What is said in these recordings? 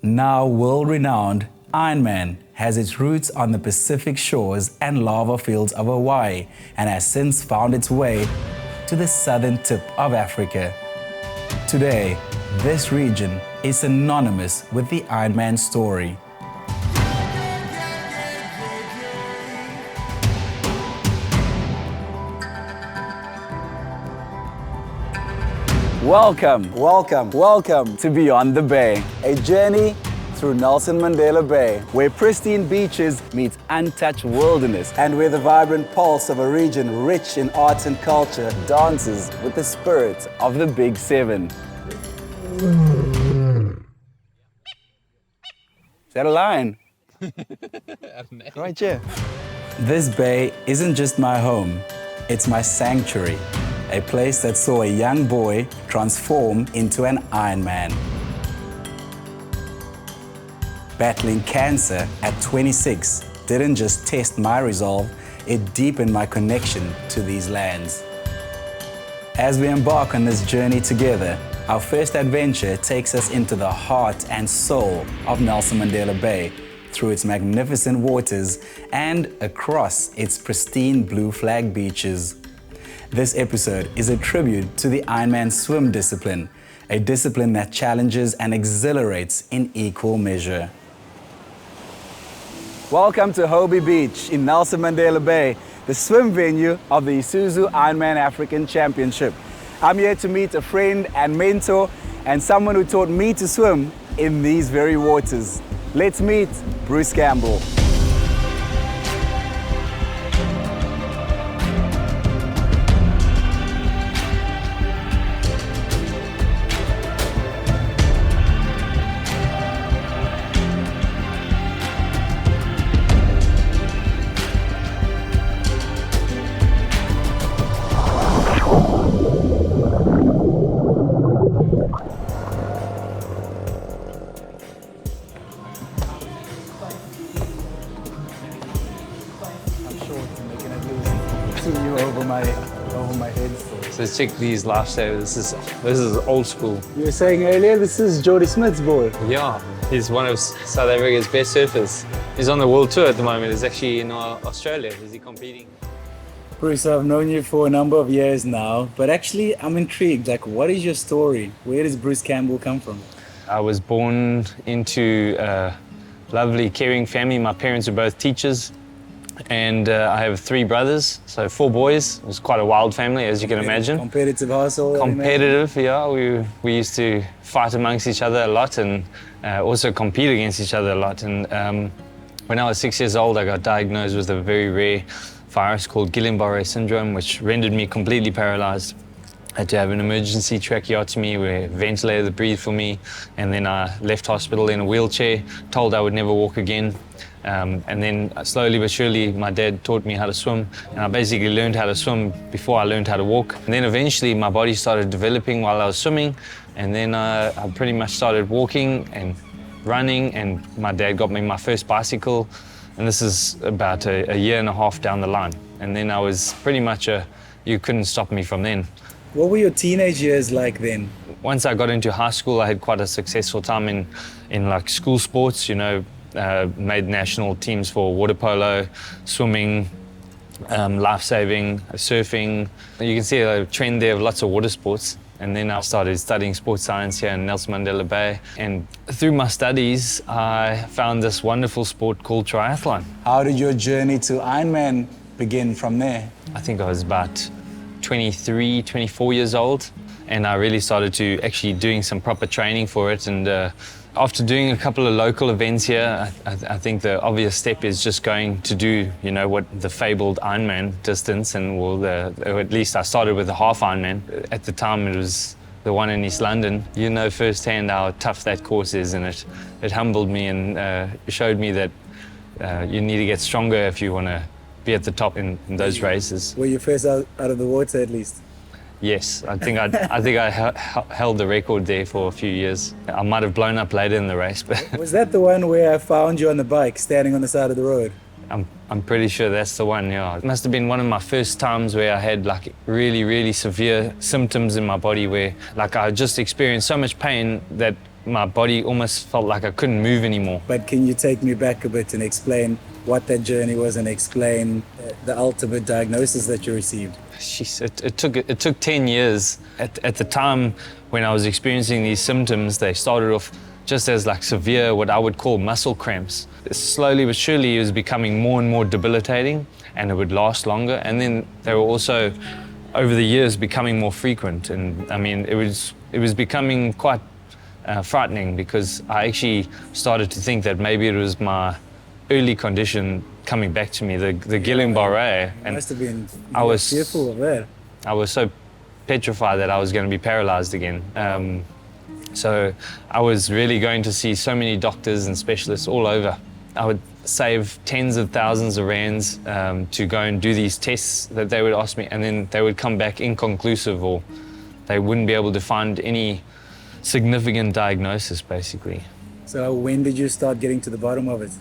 Now world-renowned, Ironman has its roots on the Pacific shores and lava fields of Hawaii and has since found its way to the southern tip of Africa. Today, this region is synonymous with the Ironman story. Welcome to Beyond the Bay, a journey through Nelson Mandela Bay, where pristine beaches meet untouched wilderness and where the vibrant pulse of a region rich in arts and culture dances with the spirit of the Big Seven. Is that a lion? Right here. This bay isn't just my home, it's my sanctuary. A place that saw a young boy transform into an Ironman. Battling cancer at 26 didn't just test my resolve, it deepened my connection to these lands. As we embark on this journey together, our first adventure takes us into the heart and soul of Nelson Mandela Bay, through its magnificent waters and across its pristine blue flag beaches. This episode is a tribute to the Ironman swim discipline, a discipline that challenges and exhilarates in equal measure. Welcome to Hobie Beach in Nelson Mandela Bay, the swim venue of the Isuzu Ironman African Championship. I'm here to meet a friend and mentor and someone who taught me to swim in these very waters. Let's meet Bruce Campbell. Over my head. So check these lifesavers. This is old school. You were saying earlier, this is Jody Smith's boy. Yeah, he's one of South Africa's best surfers. He's on the world tour at the moment. He's actually in Australia. Is he competing? Bruce, I've known you for a number of years now, but actually I'm intrigued. Like, what is your story? Where does Bruce Campbell come from? I was born into a lovely, caring family. My parents were both teachers. And I have 3 brothers, so 4 boys. It was quite a wild family, as you can imagine. Competitive household. Competitive, yeah. We used to fight amongst each other a lot and also compete against each other a lot. And when I was 6 years old, I got diagnosed with a very rare virus called Guillain-Barré syndrome, which rendered me completely paralyzed. I had to have an emergency tracheotomy where a ventilator breathed for me, and then I left hospital in a wheelchair, told I would never walk again. And then slowly but surely, my dad taught me how to swim, and I basically learned how to swim before I learned how to walk. And then eventually my body started developing while I was swimming, and then I pretty much started walking and running, and my dad got me my first bicycle, and this is about a year and a half down the line. And then I was pretty much you couldn't stop me from then. What were your teenage years like then? Once I got into high school, I had quite a successful time in like school sports, you know. Made national teams for water polo, swimming, life-saving, surfing. You can see a trend there of lots of water sports. And then I started studying sports science here in Nelson Mandela Bay. And through my studies, I found this wonderful sport called triathlon. How did your journey to Ironman begin from there? I think I was about 23, 24 years old. And I really started to actually doing some proper training for it. And after doing a couple of local events here, I think the obvious step is just going to do, you know, what the fabled Ironman distance, and or at least I started with the half Ironman. At the time, it was the one in East London. You know firsthand how tough that course is, and it humbled me and showed me that you need to get stronger if you want to be at the top in those races. Were you first out of the water at least? Yes, I think I held the record there for a few years. I might have blown up later in the race, but was that the one where I found you on the bike, standing on the side of the road? I'm pretty sure that's the one, yeah. It must have been one of my first times where I had like really, really severe symptoms in my body where like I just experienced so much pain that my body almost felt like I couldn't move anymore. But can you take me back a bit and explain what that journey was and explain the ultimate diagnosis that you received? Jeez, it took 10 years. At the time when I was experiencing these symptoms, they started off just as like severe, what I would call muscle cramps. Slowly but surely it was becoming more and more debilitating, and it would last longer. And then they were also, over the years, becoming more frequent. And I mean, it was becoming quite frightening, because I actually started to think that maybe it was my early condition coming back to me, the Guillain-Barré. And must have been I was fearful of that. I was so petrified that I was going to be paralyzed again. So I was really going to see so many doctors and specialists all over. I would save tens of thousands of rands to go and do these tests that they would ask me, and then they would come back inconclusive, or they wouldn't be able to find any significant diagnosis, basically. So when did you start getting to the bottom of it?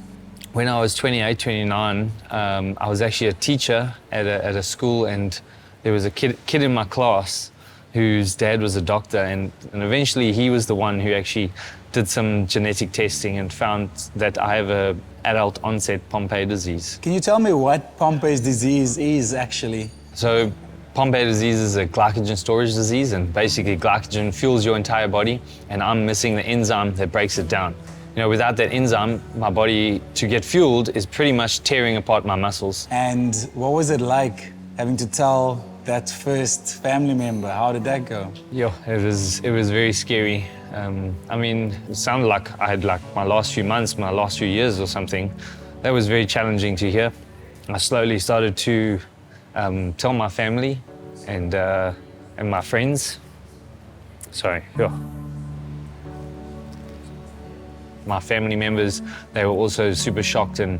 When I was 28, 29, I was actually a teacher at a school, and there was a kid in my class whose dad was a doctor, and eventually he was the one who actually did some genetic testing and found that I have a adult onset Pompe disease. Can you tell me what Pompe's disease is actually? So Pompe disease is a glycogen storage disease, and basically glycogen fuels your entire body, and I'm missing the enzyme that breaks it down. You know, without that enzyme, my body, to get fueled, is pretty much tearing apart my muscles. And what was it like having to tell that first family member? How did that go? Yeah, it was very scary. I mean, it sounded like I had like my last few months, my last few years or something. That was very challenging to hear. I slowly started to tell my family and my friends. Sorry, yeah. My family members, they were also super shocked, and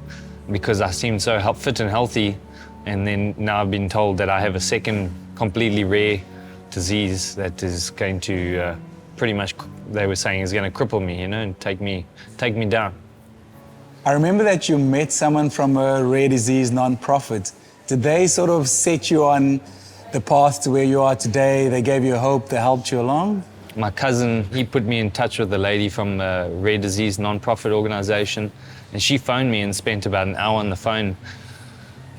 because I seemed so fit and healthy, and then now I've been told that I have a second completely rare disease that is going to pretty much, they were saying, is going to cripple me, you know, and take me down. I remember that you met someone from a rare disease non-profit. Did they sort of set you on the path to where you are today? They gave you hope, they helped you along? My cousin, he put me in touch with a lady from a rare disease non-profit organization, and she phoned me and spent about an hour on the phone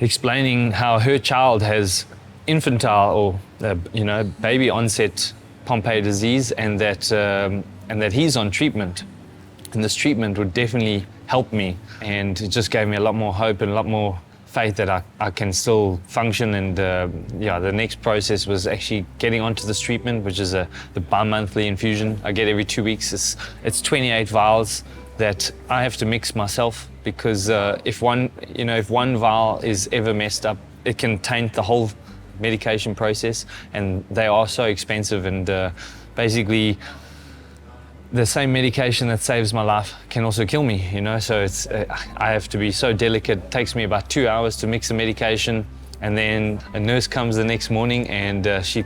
explaining how her child has infantile or baby onset Pompe disease, and that he's on treatment, and this treatment would definitely help me, and it just gave me a lot more hope and a lot more faith that I can still function. And the next process was actually getting onto this treatment, which is the bi-monthly infusion I get every 2 weeks. It's 28 vials that I have to mix myself, because if one vial is ever messed up, it can taint the whole medication process, and they are so expensive, and basically the same medication that saves my life can also kill me, you know. So it's I have to be so delicate. It takes me about 2 hours to mix the medication, and then a nurse comes the next morning and she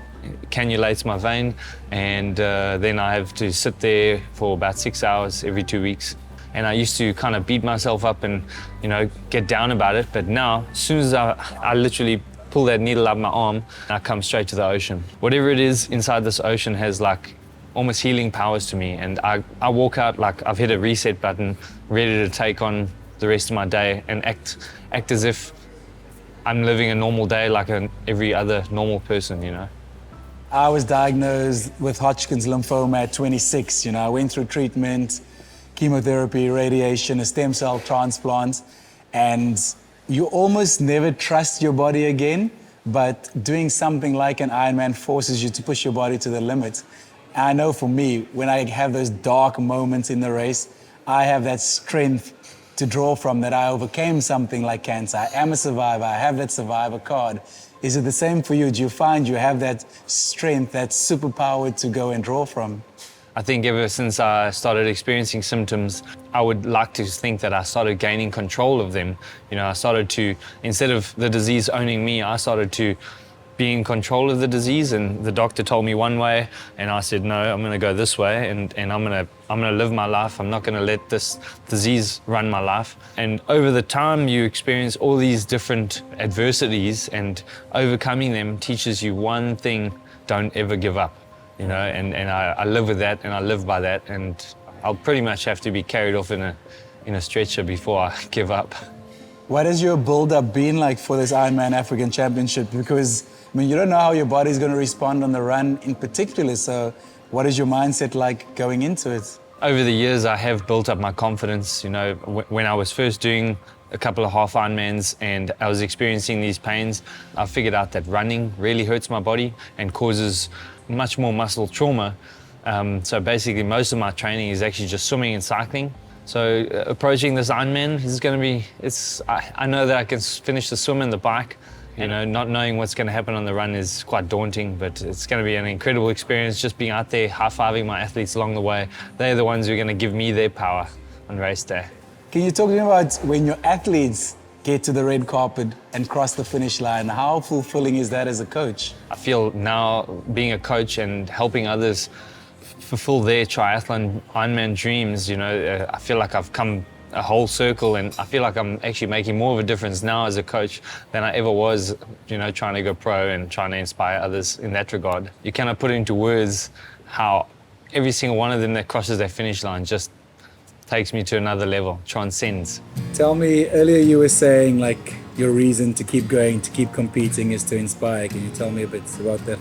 cannulates my vein, and then I have to sit there for about 6 hours every 2 weeks. And I used to kind of beat myself up and, you know, get down about it, but now as soon as I literally pull that needle out of my arm, I come straight to the ocean. Whatever it is inside this ocean has like almost healing powers to me, and I walk out like I've hit a reset button, ready to take on the rest of my day and act as if I'm living a normal day like every other normal person, you know. I was diagnosed with Hodgkin's lymphoma at 26. You know, I went through treatment, chemotherapy, radiation, a stem cell transplant, and you almost never trust your body again, but doing something like an Ironman forces you to push your body to the limit. I know for me, when I have those dark moments in the race, I have that strength to draw from, that I overcame something like cancer. I am a survivor, I have that survivor card. Is it the same for you? Do you find you have that strength, that superpower to go and draw from? I think ever since I started experiencing symptoms, I would like to think that I started gaining control of them. You know, I started to, instead of the disease owning me, I started to be in control of the disease, and the doctor told me one way, and I said, no, I'm gonna go this way, and I'm gonna live my life. I'm not gonna let this disease run my life. And over the time, you experience all these different adversities, and overcoming them teaches you one thing: don't ever give up. You know, and I live with that, and I live by that, and I'll pretty much have to be carried off in a stretcher before I give up. What has your build-up been like for this Ironman African Championship? Because, I mean, you don't know how your body's going to respond on the run in particular, so what is your mindset like going into it? Over the years, I have built up my confidence. You know, when I was first doing a couple of half Ironmans and I was experiencing these pains, I figured out that running really hurts my body and causes much more muscle trauma. So basically, most of my training is actually just swimming and cycling. So approaching this Ironman is going to be, I know that I can finish the swim and the bike. You know, not knowing what's going to happen on the run is quite daunting, but it's going to be an incredible experience just being out there, high-fiving my athletes along the way. They're the ones who are going to give me their power on race day. Can you talk to me about when your athletes get to the red carpet and cross the finish line? How fulfilling is that as a coach? I feel now being a coach and helping others fulfill their triathlon Ironman dreams, you know, I feel like I've come a whole circle, and I feel like I'm actually making more of a difference now as a coach than I ever was, you know, trying to go pro and trying to inspire others in that regard. You cannot put into words how every single one of them that crosses that finish line just takes me to another level, transcends. Tell me, earlier you were saying like your reason to keep going, to keep competing is to inspire. Can you tell me a bit about that?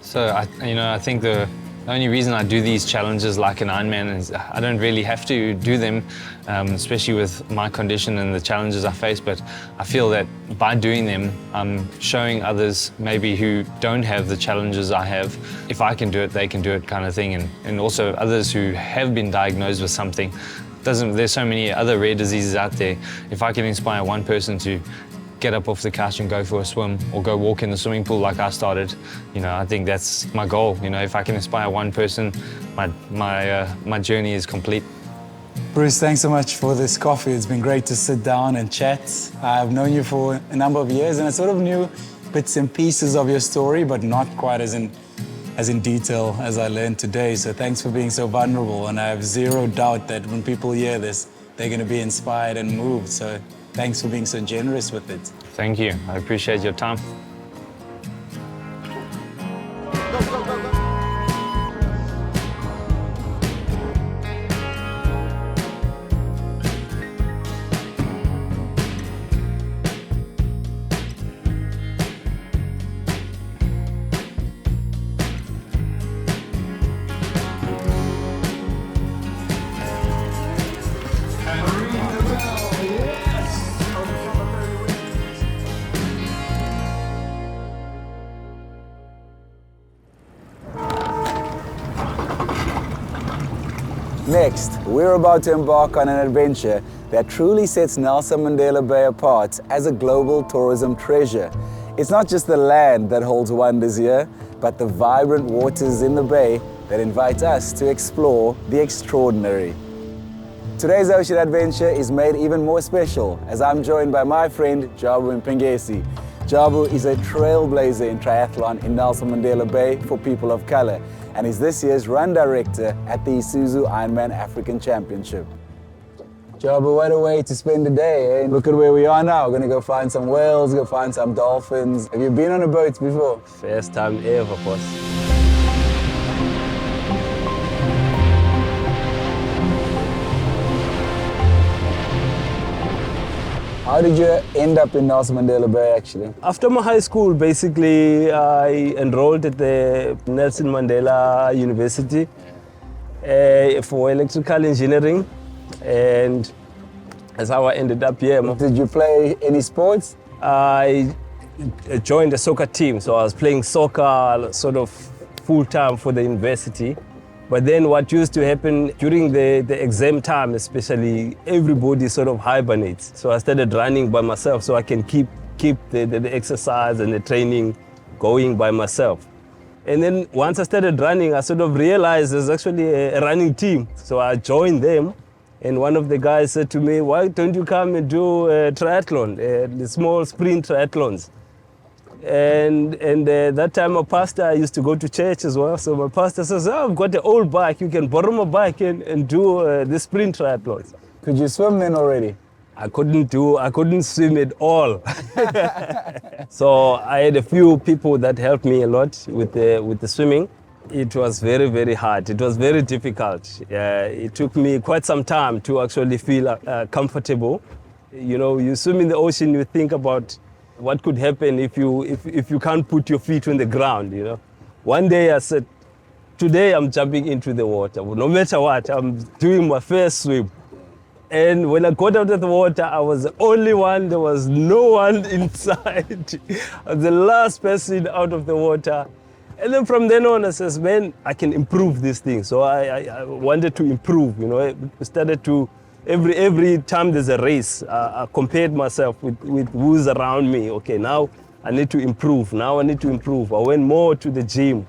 So, I think the only reason I do these challenges like an Ironman is I don't really have to do them, especially with my condition and the challenges I face, but I feel that by doing them, I'm showing others maybe who don't have the challenges I have, if I can do it, they can do it kind of thing, and also others who have been diagnosed with something. There's so many other rare diseases out there. If I can inspire one person to get up off the couch and go for a swim or go walk in the swimming pool like I started, you know, I think that's my goal. You know, if I can inspire one person, my journey is complete. Bruce, thanks so much for this coffee. It's been great to sit down and chat. I've known you for a number of years and I sort of knew bits and pieces of your story, but not quite as in detail as I learned today. So thanks for being so vulnerable, and I have zero doubt that when people hear this, they're going to be inspired and moved. So thanks for being so generous with it. Thank you. I appreciate your time. Next, we're about to embark on an adventure that truly sets Nelson Mandela Bay apart as a global tourism treasure. It's not just the land that holds wonders here, but the vibrant waters in the bay that invite us to explore the extraordinary. Today's ocean adventure is made even more special as I'm joined by my friend Jabu Mpengesi. Jabu is a trailblazer in triathlon in Nelson Mandela Bay for people of color, and is this year's run director at the Isuzu Ironman African Championship. Jabu, what a way to spend the day, eh? Look at where we are now. We're gonna go find some whales, go find some dolphins. Have you been on a boat before? First time ever, boss. How did you end up in Nelson Mandela Bay, actually? After my high school, basically, I enrolled at the Nelson Mandela University for electrical engineering, and that's how I ended up here. Did you play any sports? I joined the soccer team, so I was playing soccer sort of full-time for the university. But then what used to happen during the exam time, especially, everybody sort of hibernates. So I started running by myself so I can keep the exercise and the training going by myself. And then once I started running, I sort of realized there's actually a running team. So I joined them, and one of the guys said to me, why don't you come and do a triathlon, the small sprint triathlons? And that time my pastor used to go to church as well. So my pastor says, oh, I've got an old bike. You can borrow my bike and do the sprint triathlons. Could you swim then already? I couldn't swim at all. So I had a few people that helped me a lot with the swimming. It was very, very hard. It was very difficult. It took me quite some time to actually feel comfortable. You know, you swim in the ocean, you think about what could happen if you can't put your feet on the ground, you know. One day I said, today I'm jumping into the water. No matter what, I'm doing my first swim. And when I got out of the water, I was the only one. There was no one inside. I was the last person out of the water. And then from then on, I says, man, I can improve this thing. So I wanted to improve, you know. I started to, every time there's a race, I compared myself with who's around me. Okay, now I need to improve. Now I need to improve. I went more to the gym.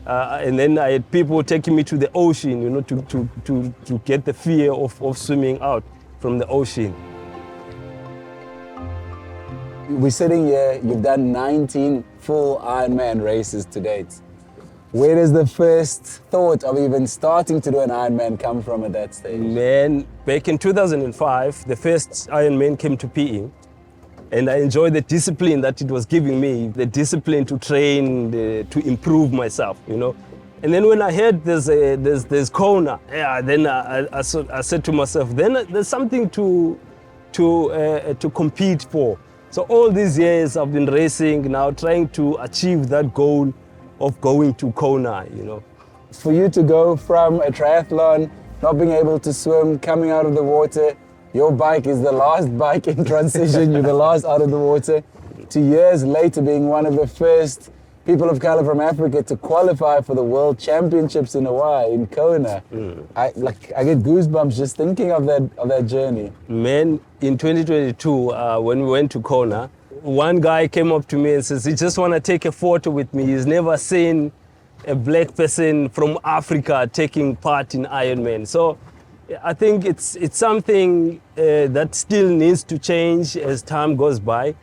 And then I had people taking me to the ocean, you know, to get the fear of swimming out from the ocean. We're sitting here, you've done 19 full Ironman races to date. Where does the first thought of even starting to do an Ironman come from at that stage? Man, back in 2005, the first Ironman came to PE. And I enjoyed the discipline that it was giving me, the discipline to train, to improve myself, you know. And then when I heard there's Kona, yeah, then I said to myself, then there's something to compete for. So all these years I've been racing, now trying to achieve that goal of going to Kona, you know. For you to go from a triathlon, not being able to swim, coming out of the water, your bike is the last bike in transition, you're the last out of the water, to years later being one of the first people of color from Africa to qualify for the World Championships in Hawaii, in Kona. I get goosebumps just thinking of that journey. Man, in 2022, when we went to Kona, one guy came up to me and says, he just want to take a photo with me. He's never seen a black person from Africa taking part in Ironman. So I think it's something that still needs to change as time goes by.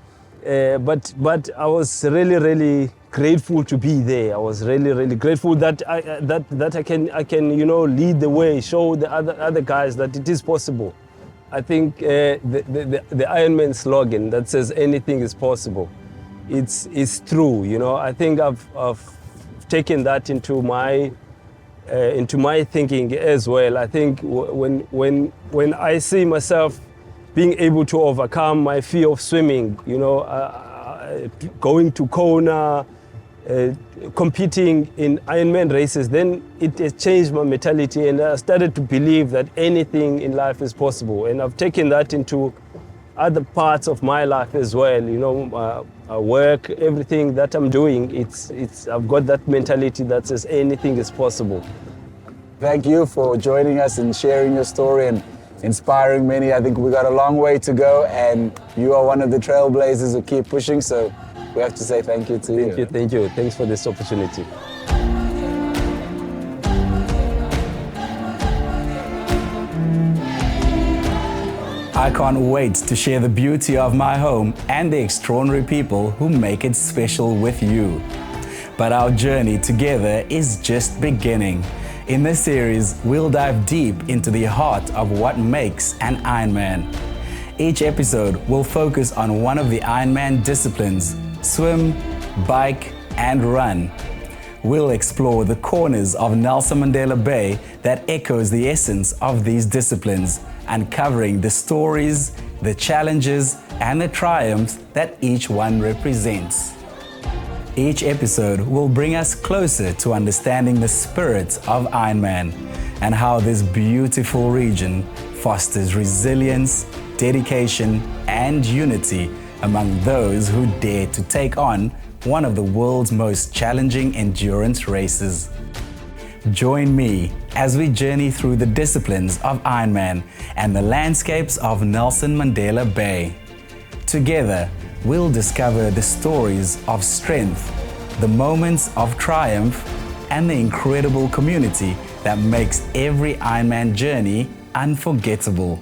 But I was really grateful to be there. I was really grateful that I can you know, lead the way, show the other guys that it is possible. I think the Ironman slogan that says anything is possible, it's true. You know, I think I've taken that into my thinking as well. I think when I see myself being able to overcome my fear of swimming, you know, going to Kona, competing in Ironman races, then it has changed my mentality, and I started to believe that anything in life is possible. And I've taken that into other parts of my life as well. You know, work, everything that I'm doing, I've got that mentality that says anything is possible. Thank you for joining us and sharing your story and inspiring many. I think we got a long way to go, and you are one of the trailblazers who keep pushing, so we have to say thank you to you. Thank you. Thanks for this opportunity. I can't wait to share the beauty of my home and the extraordinary people who make it special with you. But our journey together is just beginning. In this series, we'll dive deep into the heart of what makes an Ironman. Each episode will focus on one of the Ironman disciplines: swim, bike, and run. We'll explore the corners of Nelson Mandela Bay that echoes the essence of these disciplines, uncovering the stories, the challenges, and the triumphs that each one represents. Each episode will bring us closer to understanding the spirit of Ironman and how this beautiful region fosters resilience, dedication, and unity among those who dare to take on one of the world's most challenging endurance races. Join me as we journey through the disciplines of Ironman and the landscapes of Nelson Mandela Bay. Together, we'll discover the stories of strength, the moments of triumph, and the incredible community that makes every Ironman journey unforgettable.